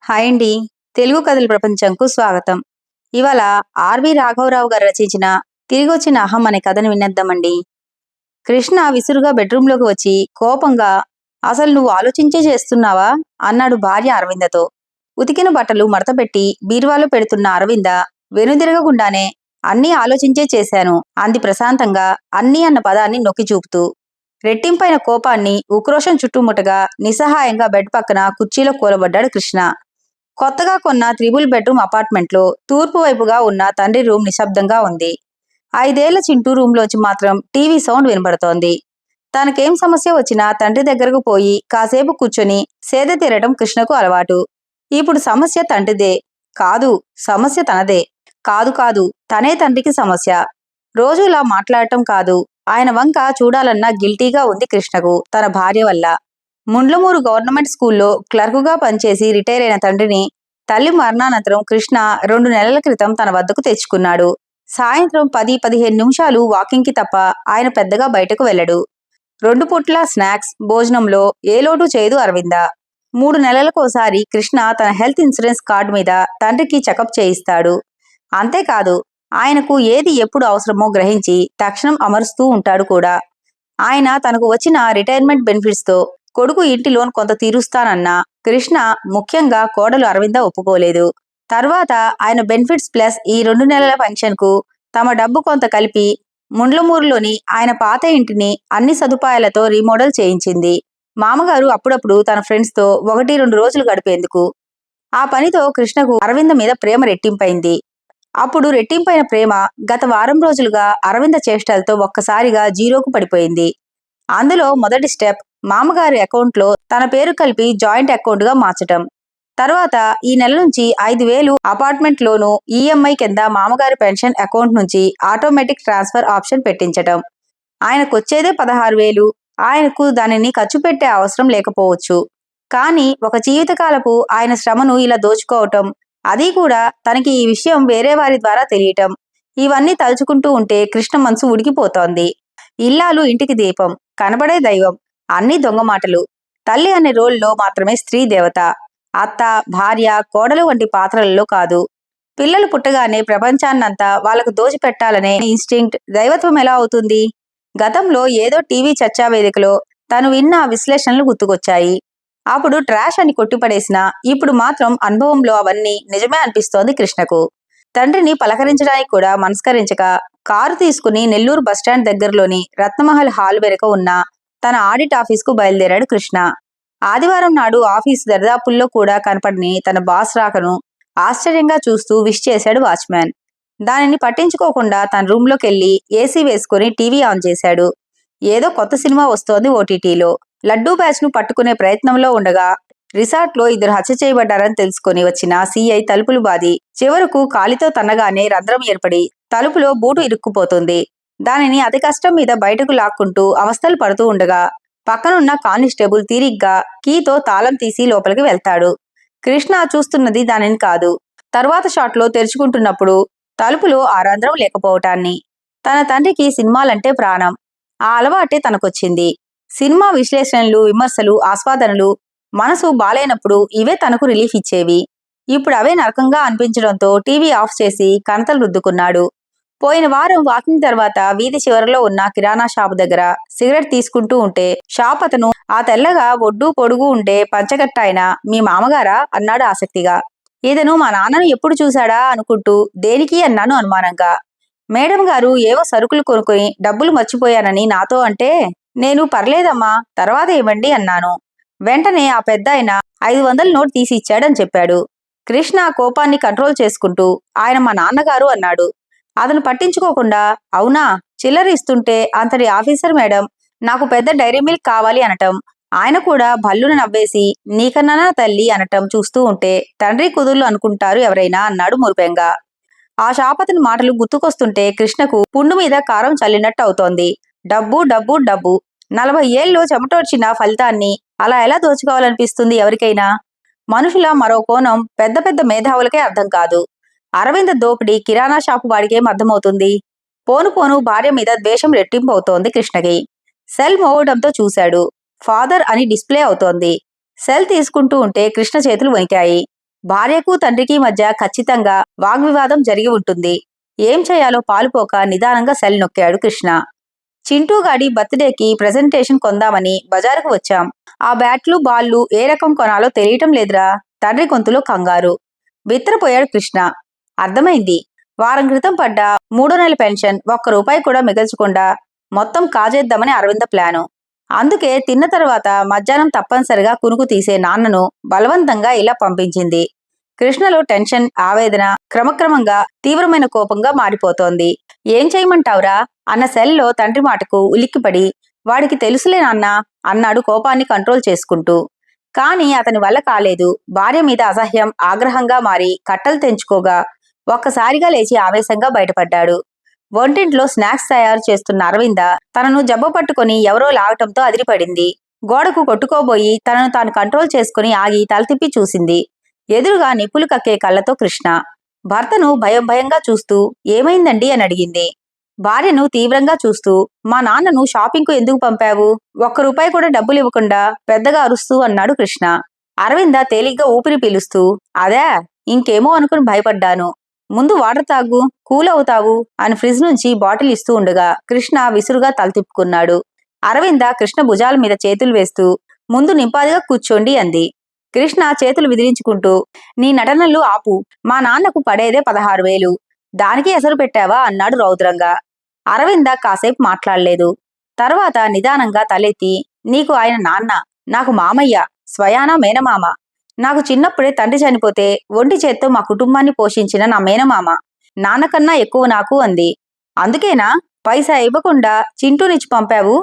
Hi అండి. తెలుగు కథల ప్రపంచంకు స్వాగతం. ఇవాళ ఆర్వి రాఘవరావు గారు రచించిన తిరిగొచ్చిన అహం అనే కథను వినేద్దామండి. కృష్ణ విసురుగా బెడ్రూంలోకి వచ్చి కోపంగా అసలు నువ్వు ఆలోచించే చేస్తున్నావా అన్నాడు భార్య అరవిందతో. ఉతికిన బట్టలు మడతపెట్టి బీరువాలో పెడుతున్న అరవింద వెనుదిరగకుండానే అన్నీ ఆలోచించే చేశాను అంది ప్రశాంతంగా, అన్నీ అన్న పదాన్ని నొక్కి చూపుతూ. రెట్టింపైన కోపాన్ని ఉక్రోషం చుట్టుముట్టగా నిస్సహాయంగా బెడ్ పక్కన కుర్చీలో కూలబడ్డాడు కృష్ణ. కొత్తగా కొన్న త్రిబుల్ బెడ్రూమ్ అపార్ట్మెంట్లో తూర్పు వైపుగా ఉన్న తండ్రి రూమ్ నిశ్శబ్దంగా ఉంది. 5 ఏళ్ల చింటూ రూంలోంచి మాత్రం టీవీ సౌండ్ వినబడుతోంది. తనకేం సమస్య వచ్చినా తండ్రి దగ్గరకు పోయి కాసేపు కూర్చొని సేద తీరటం కృష్ణకు అలవాటు. ఇప్పుడు సమస్య తండ్రిదే కాదు, సమస్య తనదే. కాదు కాదు, తనే తండ్రికి సమస్య. రోజులా మాట్లాడటం కాదు, ఆయన వంక చూడాలన్నా గిల్టీగా ఉంది కృష్ణకు తన భార్య వల్ల. ముండ్లమూరు గవర్నమెంట్ స్కూల్లో క్లర్కుగా పనిచేసి రిటైర్ అయిన తండ్రిని తల్లి మరణానంతరం కృష్ణ 2 నెలల క్రితం తన వద్దకు తెచ్చుకున్నాడు. సాయంత్రం 10-15 నిమిషాలు వాకింగ్కి తప్ప ఆయన పెద్దగా బయటకు వెళ్ళడు. 2 పూట్ల స్నాక్స్, భోజనంలో ఏ లోటు చేయదు అరవింద. 3 నెలలకోసారి కృష్ణ తన హెల్త్ ఇన్సూరెన్స్ కార్డు మీద తండ్రికి చెకప్ చేయిస్తాడు. అంతేకాదు, ఆయనకు ఏది ఎప్పుడు అవసరమో గ్రహించి తక్షణం అమరుస్తూ ఉంటాడు కూడా. ఆయన తనకు వచ్చిన రిటైర్మెంట్ బెనిఫిట్స్తో కొడుకు ఇంటి లోన్ కొంత తీరుస్తానన్నా కృష్ణ, ముఖ్యంగా కోడలు అరవింద ఒప్పుకోలేదు. తర్వాత ఆయన బెనిఫిట్స్ ప్లస్ ఈ 2 నెలల పెన్షన్కు తమ డబ్బు కొంత కలిపి ముండ్లమూరులోని ఆయన పాత ఇంటిని అన్ని సదుపాయాలతో రీమోడల్ చేయించింది. మామగారు అప్పుడప్పుడు తన ఫ్రెండ్స్తో 1-2 రోజులు గడిపేందుకు. ఆ పనితో కృష్ణకు అరవింద మీద ప్రేమ రెట్టింపైంది. అప్పుడు రెట్టింపైన ప్రేమ గత వారం రోజులుగా అరవింద చేష్టలతో ఒక్కసారిగా జీరోకు పడిపోయింది. అందులో మొదటి స్టెప్ మామగారి అకౌంట్లో తన పేరు కలిపి జాయింట్ అకౌంట్గా మార్చటం. తర్వాత ఈ నెల నుంచి 5,000 అపార్ట్మెంట్ లోను ఈఎంఐ కింద మామగారి పెన్షన్ అకౌంట్ నుంచి ఆటోమేటిక్ ట్రాన్స్ఫర్ ఆప్షన్ పెట్టించటం. ఆయనకొచ్చేదే 16,000. ఆయనకు దానిని ఖర్చు పెట్టే అవసరం లేకపోవచ్చు. కానీ ఒక జీవితకాలపు ఆయన శ్రమను ఇలా దోచుకోవటం, అది కూడా తనకి ఈ విషయం వేరే వారి ద్వారా తెలియటం, ఇవన్నీ తలుచుకుంటూ ఉంటే కృష్ణ మనసు ఉడికిపోతోంది. ఇల్లాలు ఇంటికి దీపం, కనబడే దైవం, అన్నీ దొంగమాటలు. తల్లి అనే రోల్లో మాత్రమే స్త్రీ దేవత. అత్త, భార్య, కోడలు వంటి పాత్రలలో కాదు. పిల్లలు పుట్టగానే ప్రపంచాన్నంతా వాళ్లకు దోచిపెట్టాలనే ఇన్స్టింక్ట్ దైవత్వం ఎలా అవుతుంది? గతంలో ఏదో టీవీ చర్చా వేదికలో తను విన్న విశ్లేషణలు గుర్తుకొచ్చాయి. అప్పుడు ట్రాష్ అని కొట్టిపడేసినా ఇప్పుడు మాత్రం అనుభవంలో అవన్నీ నిజమే అనిపిస్తోంది కృష్ణకు. తండ్రిని పలకరించడానికి కూడా మనస్కరించక కారు తీసుకుని నెల్లూరు బస్టాండ్ దగ్గరలోని రత్నమహల్ హాల్ వెనుక ఉన్న తన ఆడిట్ ఆఫీస్కు బయలుదేరాడు కృష్ణ. ఆదివారం నాడు ఆఫీసు దరిదాపుల్లో కూడా కనపడని తన బాస్ రాకను ఆశ్చర్యంగా చూస్తూ విష్ చేశాడు వాచ్మ్యాన్. దానిని పట్టించుకోకుండా తన రూంలోకెళ్లి ఏసీ వేసుకుని టీవీ ఆన్ చేశాడు. ఏదో కొత్త సినిమా వస్తోంది ఓటీటీలో. లడ్డూ బ్యాచ్ను పట్టుకునే ప్రయత్నంలో ఉండగా రిసార్ట్లో 2 హత్య చేయబడ్డారని తెలుసుకుని వచ్చిన సీఐ తలుపులు బాది చివరకు కాలితో తన్నగానే రంధ్రం ఏర్పడి తలుపులో బూటు ఇరుక్కుపోతుంది. దానిని అతి కష్టం మీద బయటకు లాక్కుంటూ అవస్థలు పడుతూ ఉండగా పక్కనున్న కానిస్టేబుల్ తీరిగ్గా కీతో తాళం తీసి లోపలికి వెళ్తాడు. కృష్ణ చూస్తున్నది దానిని కాదు, తర్వాత షాట్లో తెరుచుకుంటున్నప్పుడు తలుపులో ఆ రంధ్రం లేకపోవటాన్ని. తన తండ్రికి సినిమాలంటే ప్రాణం. ఆ అలవాటే తనకొచ్చింది. సినిమా విశ్లేషణలు, విమర్శలు, ఆస్వాదనలు. మనసు బాలేనప్పుడు ఇవే తనకు రిలీఫ్ ఇచ్చేవి. ఇప్పుడు అవే నరకంగా అనిపించడంతో టీవీ ఆఫ్ చేసి కణతలు రుద్దుకున్నాడు. పోయిన వారం వాకింగ్ తర్వాత వీధి చివరలో ఉన్న కిరాణా షాపు దగ్గర సిగరెట్ తీసుకుంటూ ఉంటే షాప్ అతను, ఆ తెల్లగా ఒడ్డు పొడుగు ఉండే పంచగట్టాయన మీ మామగారా అన్నాడు ఆసక్తిగా. ఇతను మా నాన్నను ఎప్పుడు చూశాడా అనుకుంటూ దేనికి అన్నాను అనుమానంగా. మేడం గారు ఏవో సరుకులు కొనుక్కుని డబ్బులు మర్చిపోయానని నాతో అంటే నేను పర్లేదమ్మా తర్వాత ఇవ్వండి అన్నాను. వెంటనే ఆ పెద్దాయన 500 నోట్ తీసి ఇచ్చాడని చెప్పాడు. కృష్ణ కోపాన్ని కంట్రోల్ చేసుకుంటూ ఆయన మా నాన్నగారు అన్నాడు. అతను పట్టించుకోకుండా అవునా, చిల్లర ఇస్తుంటే అంతటి ఆఫీసర్ మేడం నాకు పెద్ద డైరీ మిల్క్ కావాలి అనటం, ఆయన కూడా భల్లున నవ్వేసి నీకన్నానా తల్లి అనటం చూస్తూ ఉంటే తండ్రి కుదుర్లు అనుకుంటారు ఎవరైనా అన్నాడు మురిపెంగా. ఆ షాపతని మాటలు గుర్తుకొస్తుంటే కృష్ణకు పుండు మీద కారం చల్లినట్టు అవుతోంది. డబ్బు డబ్బు డబ్బు. 40 ఏళ్ళు చెమటోడ్చిన ఫలితాన్ని అలా ఎలా దోచుకోవాలనిపిస్తుంది ఎవరికైనా? మనుషుల మరో కోణం పెద్ద పెద్ద మేధావులకే అర్థం కాదు. అరవింద దోపిడీ కిరాణా షాపు వాడికేం అర్థమవుతుంది? పోను పోను భార్య మీద ద్వేషం రెట్టింపు అవుతోంది కృష్ణకి. సెల్ మోగడంతో చూశాడు. ఫాదర్ అని డిస్ప్లే అవుతోంది. సెల్ తీసుకుంటూ ఉంటే కృష్ణ చేతులు వణికాయి. భార్యకు తండ్రికి మధ్య ఖచ్చితంగా వాగ్వివాదం జరిగి ఉంటుంది. ఏం చేయాలో పాలుపోక నిదానంగా సెల్ నొక్కాడు కృష్ణ. చింటూగాడి బర్త్డేకి ప్రెజెంటేషన్ కొందామని బజారుకు వచ్చాం. ఆ బ్యాట్లు బాళ్ళు ఏ రకం కొనాలో తెలియటం లేదురా. తండ్రి గొంతులో కంగారు. బిత్తరపోయాడు కృష్ణ. అర్థమైంది. వారం క్రితం పడ్డ 3వ నెల పెన్షన్ ₹1 కూడా మిగల్చకుండా మొత్తం కాజేద్దామని అరవింద ప్లాను. అందుకే తిన్న తర్వాత మధ్యాహ్నం తప్పనిసరిగా కునుకు తీసే నాన్నను బలవంతంగా ఇలా పంపించింది. కృష్ణలో టెన్షన్, ఆవేదన క్రమక్రమంగా తీవ్రమైన కోపంగా మారిపోతోంది. ఏం చేయమంటావురా అన్న సెల్లో తండ్రి మాటకు ఉలిక్కిపడి, వాడికి తెలుసులే నాన్నా అన్నాడు కోపాన్ని కంట్రోల్ చేసుకుంటూ. కాని అతని వల్ల కాలేదు. భార్య మీద అసహ్యం ఆగ్రహంగా మారి కట్టలు తెంచుకోగా ఒక్కసారిగా లేచి ఆవేశంగా బయటపడ్డాడు. వంటింట్లో స్నాక్స్ తయారు చేస్తున్న అరవింద తనను జబ్బ పట్టుకుని ఎవరో లాగటంతో అదిరిపడింది. గోడకు కొట్టుకోబోయి తనను తాను కంట్రోల్ చేసుకుని ఆగి తల తిప్పి చూసింది. ఎదురుగా నిప్పులు కక్కే కళ్ళతో కృష్ణ. భర్తను భయం భయంగా చూస్తూ ఏమైందండి అని అడిగింది. భార్యను తీవ్రంగా చూస్తూ, మా నాన్నను షాపింగ్కు ఎందుకు పంపావు? ₹1 కూడా డబ్బులు ఇవ్వకుండా పెద్దగా అరుస్తూ అన్నాడు కృష్ణ. అరవింద తేలిగ్గా ఊపిరి పీలుస్తూ, అదే, ఇంకేమో అనుకుని భయపడ్డాను. ముందు వాటర్ తాగు, కూల్ అవుతావు అని ఫ్రిడ్జ్ నుంచి బాటిల్ ఇస్తూ ఉండగా కృష్ణ విసురుగా తల తిప్పుకున్నాడు. అరవింద కృష్ణ భుజాల మీద చేతులు వేస్తూ, ముందు నింపాదిగా కూర్చోండి అంది. కృష్ణ చేతులు విదిలించుకుంటూ, నీ నటనలు ఆపు. మా నాన్నకు పడేదే 16,000. దానికి ఎసరు పెట్టావా అన్నాడు రౌద్రంగా. అరవింద కాసేపు మాట్లాడలేదు. తర్వాత నిదానంగా తలెత్తి, నీకు ఆయన నాన్న, నాకు మామయ్య, స్వయానా మేనమామ. నాకు చిన్నప్పుడే తండ్రి చనిపోతే ఒంటి చేత్తో మా కుటుంబాన్ని పోషించిన నా మేనమామ. నాన్నకన్నా ఎక్కువ నాకు అంది. అందుకేనా పైసా ఇవ్వకుండా చింటూనిచ్చి పంపావు?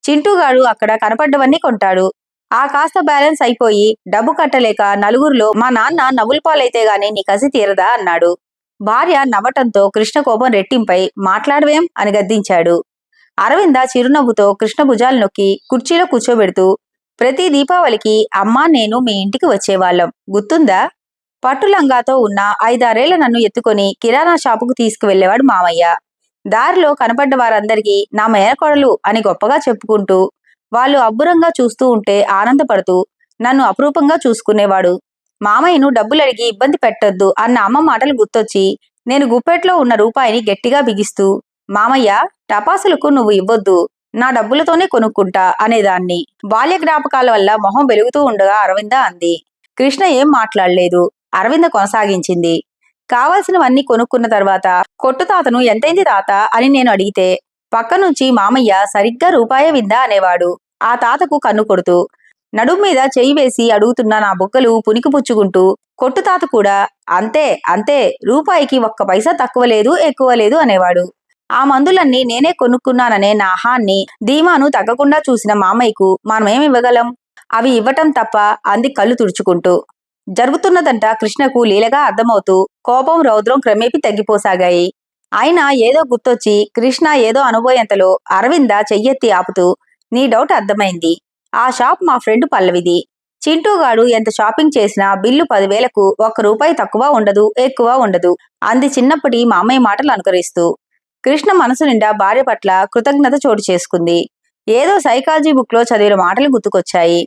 చింటూగాడు అక్కడ కనపడ్డవన్నీ కొంటాడు. ఆ కాస్త బ్యాలెన్స్ అయిపోయి డబ్బు కట్టలేక నలుగురిలో మా నాన్న నవ్వుల పాలైతే గాని నీ కసి తీరదా అన్నాడు. భార్య నవ్వటంతో కృష్ణ కోపం రెట్టింపై మాట్లాడవేం అని గద్దించాడు. అరవింద చిరునవ్వుతో కృష్ణ భుజాలు నొక్కి కుర్చీలో కూర్చోబెడుతూ, ప్రతి దీపావళికి అమ్మా నేను మీ ఇంటికి వచ్చేవాళ్ళం, గుర్తుందా? పట్టులంగాతో ఉన్న 5-6 ఏళ్ల నన్ను ఎత్తుకొని కిరాణా షాపుకు తీసుకువెళ్లేవాడు మామయ్య. దారిలో కనపడ్డ వారందరికీ నా మేనకోడలు అని గొప్పగా చెప్పుకుంటూ, వాళ్ళు అబ్బురంగా చూస్తూ ఉంటే ఆనందపడుతూ నన్ను అపురూపంగా చూసుకునేవాడు. మామయ్యను డబ్బులడిగి ఇబ్బంది పెట్టొద్దు అన్న అమ్మ మాటలు గుర్తొచ్చి నేను గుప్పెట్లో ఉన్న రూపాయిని గట్టిగా బిగిస్తూ, మామయ్య, టపాసులకు నువ్వు ఇవ్వొద్దు, నా డబ్బులతోనే కొనుక్కుంటా అనేదాన్ని. బాల్య జ్ఞాపకాల వల్ల మొహం వెలుగుతూ ఉండగా అరవింద అంది. కృష్ణ ఏం మాట్లాడలేదు. అరవింద కొనసాగించింది. కావలసినవన్నీ కొనుక్కున్న తర్వాత కొట్టు తాతను ఎంతైంది తాత అని నేను అడిగితే పక్క నుంచి మామయ్య సరిగ్గా రూపాయే విందా అనేవాడు. ఆ తాతకు కన్ను కొడుతూ నడుం మీద చెయ్యి వేసి అడుగుతున్న నా బుగ్గలు పునికి పుచ్చుకుంటూ కొట్టు తాత కూడా అంతే అంతే, రూపాయికి 1 పైసా తక్కువ లేదు ఎక్కువ లేదు అనేవాడు. ఆ మందులన్నీ నేనే కొనుక్కున్నాననే నా అహాన్ని ధీమాను తగ్గకుండా చూసిన మామయ్యకు మనమేమివ్వగలం? అవి ఇవ్వటం తప్ప అంది కళ్ళు తుడుచుకుంటూ. జరుగుతున్నదంట కృష్ణకు లీలగా అర్థమవుతూ కోపం రౌద్రం క్రమేపీ తగ్గిపోసాగాయి. అయినా ఏదో గుర్తొచ్చి కృష్ణ ఏదో అనుభోయంతలో అరవింద చెయ్యెత్తి ఆపుతూ, నీ డౌట్ అర్థమైంది. ఆ షాప్ మా ఫ్రెండ్ పల్లవిది. చింటూగాడు ఎంత షాపింగ్ చేసినా బిల్లు 10,000కు ₹1 తక్కువ ఉండదు ఎక్కువ ఉండదు అంది చిన్నప్పటి మామయ్య మాటలు అనుకరిస్తూ. కృష్ణ మనసు నిండా భార్య పట్ల కృతజ్ఞత చోటు చేసుకుంది. ఏదో సైకాలజీ బుక్ లో చదివిన మాటలు గుర్తుకొచ్చాయి.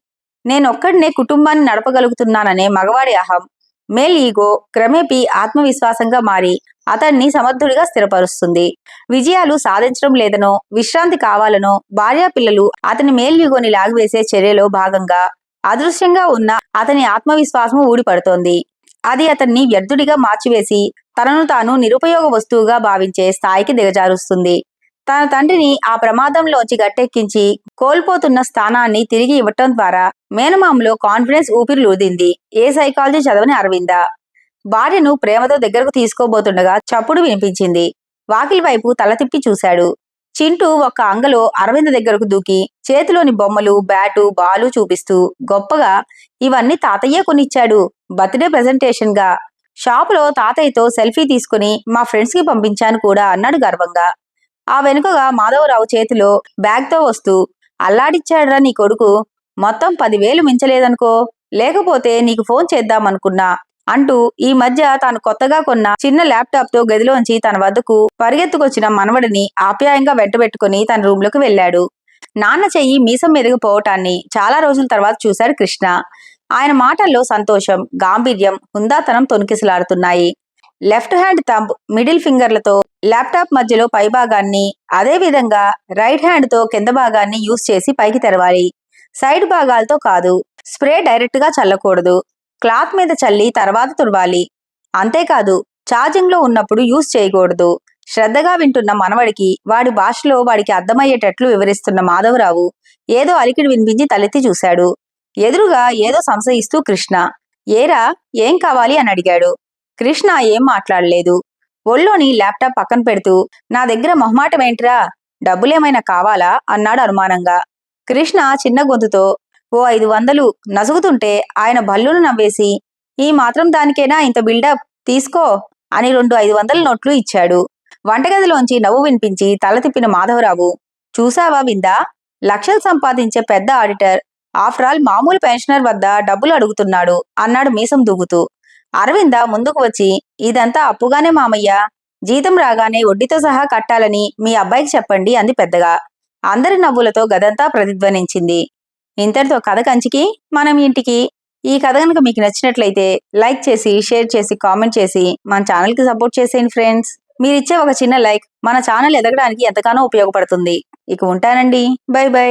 నేనొక్కడినే కుటుంబాన్ని నడపగలుగుతున్నాననే మగవాడి అహం, మేల్ ఈగో క్రమేపీ ఆత్మవిశ్వాసంగా మారి అతన్ని సమర్థుడిగా స్థిరపరుస్తుంది. విజయాలు సాధించడం లేదనో విశ్రాంతి కావాలనో భార్యా పిల్లలు అతని మేల్ ఈగోని లాగివేసే చర్యలో భాగంగా అదృశ్యంగా ఉన్న అతని ఆత్మవిశ్వాసము ఊడిపడుతోంది. అది అతన్ని వ్యర్థుడిగా మార్చివేసి తనను తాను నిరుపయోగ వస్తువుగా భావించే స్థాయికి దిగజారుస్తుంది. తన తండ్రిని ఆ ప్రమాదంలోంచి గట్టెక్కించి కోల్పోతున్న స్థానాన్ని తిరిగి ఇవ్వటం ద్వారా మేనమామలో కాన్ఫిడెన్స్ ఊపిరిలూదింది ఏ సైకాలజీ చదవని అరవింద. భార్యను ప్రేమతో దగ్గరకు తీసుకోబోతుండగా చప్పుడు వినిపించింది. వాకిలి వైపు తల తిప్పి చూశాడు. చింటూ ఒక్క అంగలో అరవింద దగ్గరకు దూకి చేతిలోని బొమ్మలు, బ్యాటు, బాలు చూపిస్తూ గొప్పగా, ఇవన్నీ తాతయ్యే కొనిచ్చాడు, బర్త్డే ప్రెజెంటేషన్ గా. షాపులో తాతయ్యతో సెల్ఫీ తీసుకుని మా ఫ్రెండ్స్ కి పంపించాను కూడా అన్నాడు గర్వంగా. ఆ వెనుకగా మాధవరావు చేతిలో బ్యాగ్ తో వస్తూ, అల్లాడిచ్చాడ్రా నీ కొడుకు, మొత్తం 10,000 మించలేదనుకో, లేకపోతే నీకు ఫోన్ చేద్దామనుకున్నా అంటూ ఈ మధ్య తాను కొత్తగా కొన్న చిన్న ల్యాప్టాప్ తో గదిలోంచి తన వద్దకు పరిగెత్తుకొచ్చిన మనవడిని ఆప్యాయంగా వెంటబెట్టుకుని తన రూమ్ లోకి వెళ్లాడు. నాన్న చెయ్యి మీసం మీదకు పోవటాన్ని చాలా రోజుల తర్వాత చూశాడు కృష్ణ. ఆయన మాటల్లో సంతోషం, గాంభీర్యం, హుందాతనం తొణికిసలాడుతున్నాయి. లెఫ్ట్ హ్యాండ్ థంబ్, మిడిల్ ఫింగర్లతో ల్యాప్టాప్ మధ్యలో పైభాగాన్ని, అదేవిధంగా రైట్ హ్యాండ్తో కింద భాగాన్ని యూజ్ చేసి పైకి తెరవాలి. సైడ్ భాగాలతో కాదు. స్ప్రే డైరెక్ట్గా చల్లకూడదు. క్లాత్ మీద చల్లి తర్వాత తుడవాలి. అంతేకాదు, ఛార్జింగ్లో ఉన్నప్పుడు యూజ్ చేయకూడదు. శ్రద్ధగా వింటున్న మనవడికి వాడి భాషలో వాడికి అర్థమయ్యేటట్లు వివరిస్తున్న మాధవరావు ఏదో అలికిడి వినిపించి తలెత్తి చూశాడు. ఎదురుగా ఏదో సంశయిస్తూ కృష్ణ. ఏరా, ఏం కావాలి అని అడిగాడు. కృష్ణ ఏం మాట్లాడలేదు. ఒళ్ళోని ల్యాప్టాప్ పక్కన పెడుతూ, నా దగ్గర మొహమాటమేంట్రా, డబ్బులేమైనా కావాలా అన్నాడు అనుమానంగా. కృష్ణ చిన్న గొంతుతో ఓ 500 నసుగుతుంటే ఆయన భల్లును నవ్వేసి, ఈ మాత్రం దానికేనా ఇంత బిల్డప్, తీసుకో అని 2 500 నోట్లు ఇచ్చాడు. వంటగదిలోంచి నవ్వు వినిపించి తల తిప్పిన మాధవరావు, చూసావా విందా, లక్షలు సంపాదించే పెద్ద ఆడిటర్ ఆఫ్టర్ ఆల్ మామూలు పెన్షనర్ వద్ద డబ్బులు అడుగుతున్నాడు అన్నాడు మీసం దూగుతూ. అరవింద ముందుకు వచ్చి, ఇదంతా అప్పుగానే మామయ్య, జీతం రాగానే వడ్డీతో సహా కట్టాలని మీ అబ్బాయికి చెప్పండి అంది పెద్దగా. అందరి నవ్వులతో గదంతా ప్రతిధ్వనించింది. ఇంతటితో కథ కంచికి మనం ఇంటికి. ఈ కథ కనుక మీకు నచ్చినట్లయితే లైక్ చేసి, షేర్ చేసి, కామెంట్ చేసి మన ఛానల్కి సపోర్ట్ చేసేయండి ఫ్రెండ్స్. మీరిచ్చే ఒక చిన్న లైక్ మన ఛానల్ ఎదగడానికి ఎంతగానో ఉపయోగపడుతుంది. ఇక ఉంటానండి. By by.